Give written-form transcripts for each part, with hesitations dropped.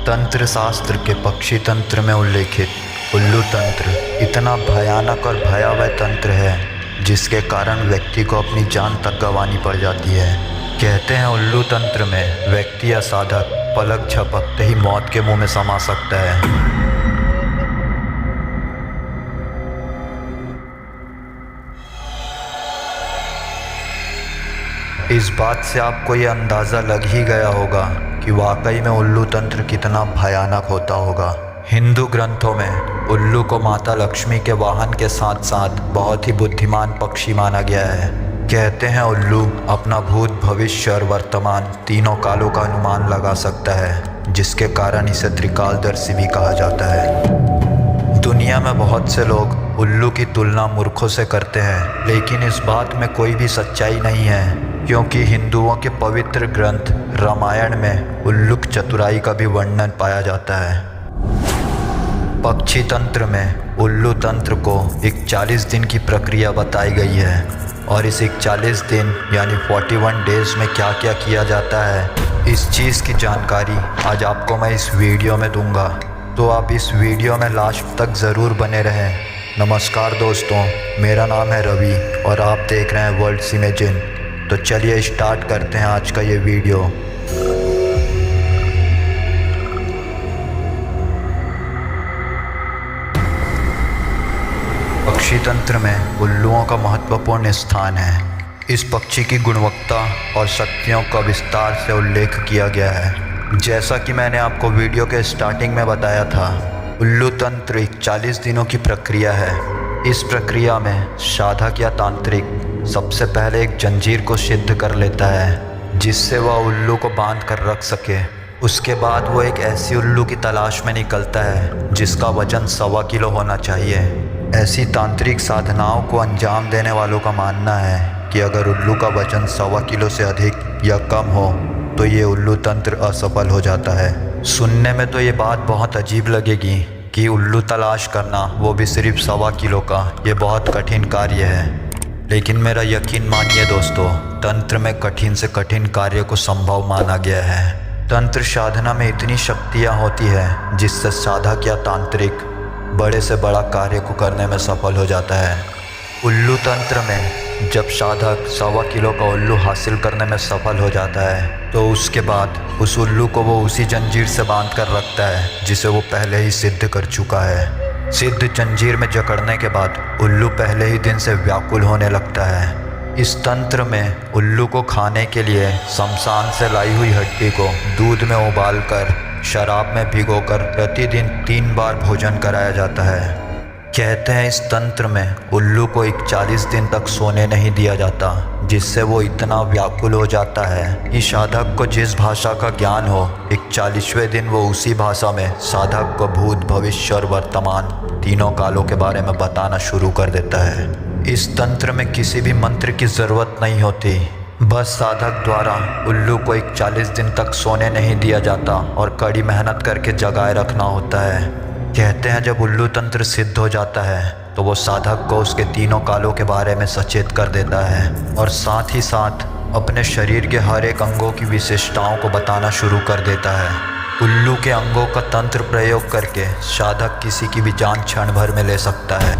तंत्र शास्त्र के पक्षी तंत्र में उल्लेखित उल्लू तंत्र इतना भयानक और भयावह तंत्र है जिसके कारण व्यक्ति को अपनी जान तक गंवानी पड़ जाती है। कहते हैं उल्लू तंत्र में व्यक्ति या साधक पलक झपकते ही मौत के मुंह में समा सकता है। इस बात से आपको ये अंदाज़ा लग ही गया होगा कि वाकई में उल्लू तंत्र कितना भयानक होता होगा। हिंदू ग्रंथों में उल्लू को माता लक्ष्मी के वाहन के साथ साथ बहुत ही बुद्धिमान पक्षी माना गया है। कहते हैं उल्लू अपना भूत, भविष्य और वर्तमान तीनों कालों का अनुमान लगा सकता है, जिसके कारण इसे त्रिकालदर्शी भी कहा जाता है। दुनिया में बहुत से लोग उल्लू की तुलना मूर्खों से करते हैं, लेकिन इस बात में कोई भी सच्चाई नहीं है, क्योंकि हिंदुओं के पवित्र ग्रंथ रामायण में उल्लूक चतुराई का भी वर्णन पाया जाता है। पक्षी तंत्र में उल्लू तंत्र को 41 दिन की प्रक्रिया बताई गई है, और इस 41 दिन यानी 41 डेज में क्या क्या किया जाता है, इस चीज़ की जानकारी आज आपको मैं इस वीडियो में दूंगा, तो आप इस वीडियो में लास्ट तक ज़रूर बने रहें। नमस्कार दोस्तों, मेरा नाम है रवि और आप देख रहे हैं वर्ल्ड्स इमेजिन। तो चलिए स्टार्ट करते हैं आज का ये वीडियो। पक्षी तंत्र में उल्लुओं का महत्वपूर्ण स्थान है। इस पक्षी की गुणवत्ता और शक्तियों का विस्तार से उल्लेख किया गया है। जैसा कि मैंने आपको वीडियो के स्टार्टिंग में बताया था, उल्लू तंत्र 40 दिनों की प्रक्रिया है। इस प्रक्रिया में साधक या तांत्रिक सबसे पहले एक जंजीर को सिद्ध कर लेता है, जिससे वह उल्लू को बांध कर रख सके। उसके बाद वो एक ऐसी उल्लू की तलाश में निकलता है जिसका वजन 1.25 किलो होना चाहिए। ऐसी तांत्रिक साधनाओं को अंजाम देने वालों का मानना है कि अगर उल्लू का वजन 1.25 किलो से अधिक या कम हो तो ये उल्लू तंत्र असफल हो जाता है। सुनने में तो ये बात बहुत अजीब लगेगी कि उल्लू तलाश करना, वो भी सिर्फ 1.25 किलो का, ये बहुत कठिन कार्य है। लेकिन मेरा यकीन मानिए दोस्तों, तंत्र में कठिन से कठिन कार्य को संभव माना गया है। तंत्र साधना में इतनी शक्तियाँ होती है जिससे साधक या तांत्रिक बड़े से बड़ा कार्य को करने में सफल हो जाता है। उल्लू तंत्र में जब साधक 1.25 किलो का उल्लू हासिल करने में सफल हो जाता है, तो उसके बाद उस उल्लू को वो उसी जंजीर से बांध कर रखता है जिसे वो पहले ही सिद्ध कर चुका है। सिद्ध जंजीर में जकड़ने के बाद उल्लू पहले ही दिन से व्याकुल होने लगता है। इस तंत्र में उल्लू को खाने के लिए शमशान से लाई हुई हड्डी को दूध में उबालकर शराब में भिगोकर प्रतिदिन 3 बार भोजन कराया जाता है। कहते हैं इस तंत्र में उल्लू को 41 दिन तक सोने नहीं दिया जाता, जिससे वो इतना व्याकुल हो जाता है कि साधक को जिस भाषा का ज्ञान हो, 41वें दिन वो उसी भाषा में साधक को भूत, भविष्य और वर्तमान तीनों कालों के बारे में बताना शुरू कर देता है। इस तंत्र में किसी भी मंत्र की ज़रूरत नहीं होती, बस साधक द्वारा उल्लू को 41 दिन तक सोने नहीं दिया जाता और कड़ी मेहनत करके जगाए रखना होता है। कहते हैं जब उल्लू तंत्र सिद्ध हो जाता है तो वो साधक को उसके तीनों कालों के बारे में सचेत कर देता है, और साथ ही साथ अपने शरीर के हर एक अंगों की विशेषताओं को बताना शुरू कर देता है। उल्लू के अंगों का तंत्र प्रयोग करके साधक किसी की भी जान क्षण भर में ले सकता है।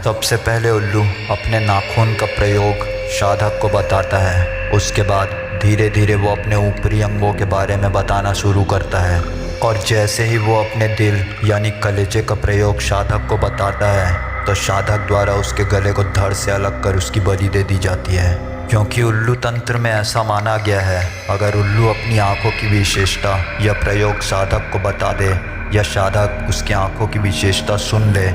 सबसे पहले उल्लू अपने नाखून का प्रयोग साधक को बताता है। उसके बाद धीरे धीरे वो अपने ऊपरी अंगों के बारे में बताना शुरू करता है, और जैसे ही वो अपने दिल यानी कलेजे का प्रयोग साधक को बताता है, तो साधक द्वारा उसके गले को धड़ से अलग कर उसकी बलि दे दी जाती है। क्योंकि उल्लू तंत्र में ऐसा माना गया है, अगर उल्लू अपनी आँखों की विशेषता या प्रयोग साधक को बता दे या साधक उसकी आँखों की विशेषता सुन ले,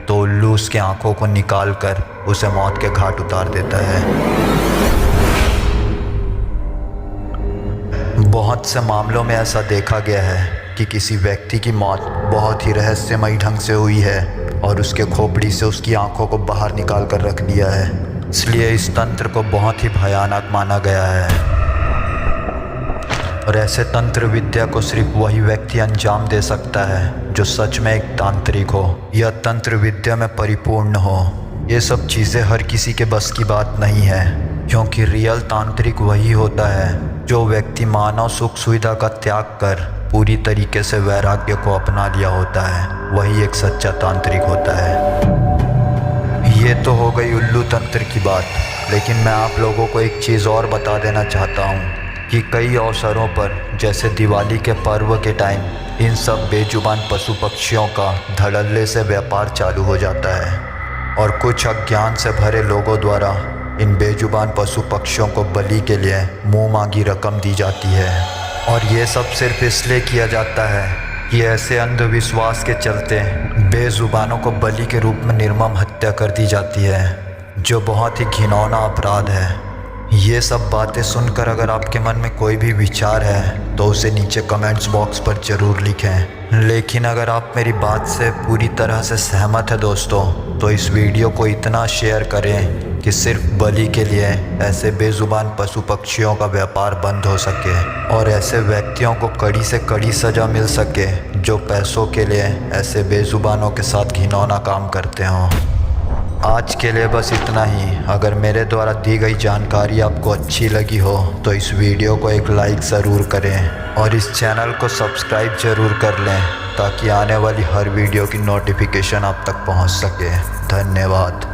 तो उल्लू उसकी आँखों को निकाल कर उसे मौत के घाट उतार देता है। बहुत से मामलों में ऐसा देखा गया है कि किसी व्यक्ति की मौत बहुत ही रहस्यमयी ढंग से हुई है और उसके खोपड़ी से उसकी आंखों को बाहर निकाल कर रख दिया है। इसलिए इस तंत्र को बहुत ही भयानक माना गया है, और ऐसे तंत्र विद्या को सिर्फ वही व्यक्ति अंजाम दे सकता है जो सच में एक तांत्रिक हो या तंत्र विद्या में परिपूर्ण हो। ये सब चीज़ें हर किसी के बस की बात नहीं है, क्योंकि रियल तांत्रिक वही होता है जो व्यक्ति मानव सुख सुविधा का त्याग कर पूरी तरीके से वैराग्य को अपना लिया होता है, वही एक सच्चा तांत्रिक होता है। ये तो हो गई उल्लू तंत्र की बात, लेकिन मैं आप लोगों को एक चीज़ और बता देना चाहता हूँ कि कई अवसरों पर, जैसे दिवाली के पर्व के टाइम, इन सब बेजुबान पशु पक्षियों का धड़ल्ले से व्यापार चालू हो जाता है और कुछ अज्ञान से भरे लोगों द्वारा इन बेजुबान पशु पक्षियों को बलि के लिए मुंह मांगी रकम दी जाती है। और ये सब सिर्फ इसलिए किया जाता है कि ऐसे अंधविश्वास के चलते बेजुबानों को बलि के रूप में निर्मम हत्या कर दी जाती है, जो बहुत ही घिनौना अपराध है। ये सब बातें सुनकर अगर आपके मन में कोई भी विचार है तो उसे नीचे कमेंट्स बॉक्स पर ज़रूर लिखें। लेकिन अगर आप मेरी बात से पूरी तरह से सहमत हैं दोस्तों, तो इस वीडियो को इतना शेयर करें कि सिर्फ बलि के लिए ऐसे बेजुबान पशु पक्षियों का व्यापार बंद हो सके और ऐसे व्यक्तियों को कड़ी से कड़ी सज़ा मिल सके जो पैसों के लिए ऐसे बेजुबानों के साथ घिनौना काम करते हों। आज के लिए बस इतना ही। अगर मेरे द्वारा दी गई जानकारी आपको अच्छी लगी हो तो इस वीडियो को एक लाइक ज़रूर करें और इस चैनल को सब्सक्राइब ज़रूर कर लें ताकि आने वाली हर वीडियो की नोटिफिकेशन आप तक पहुंच सके। धन्यवाद।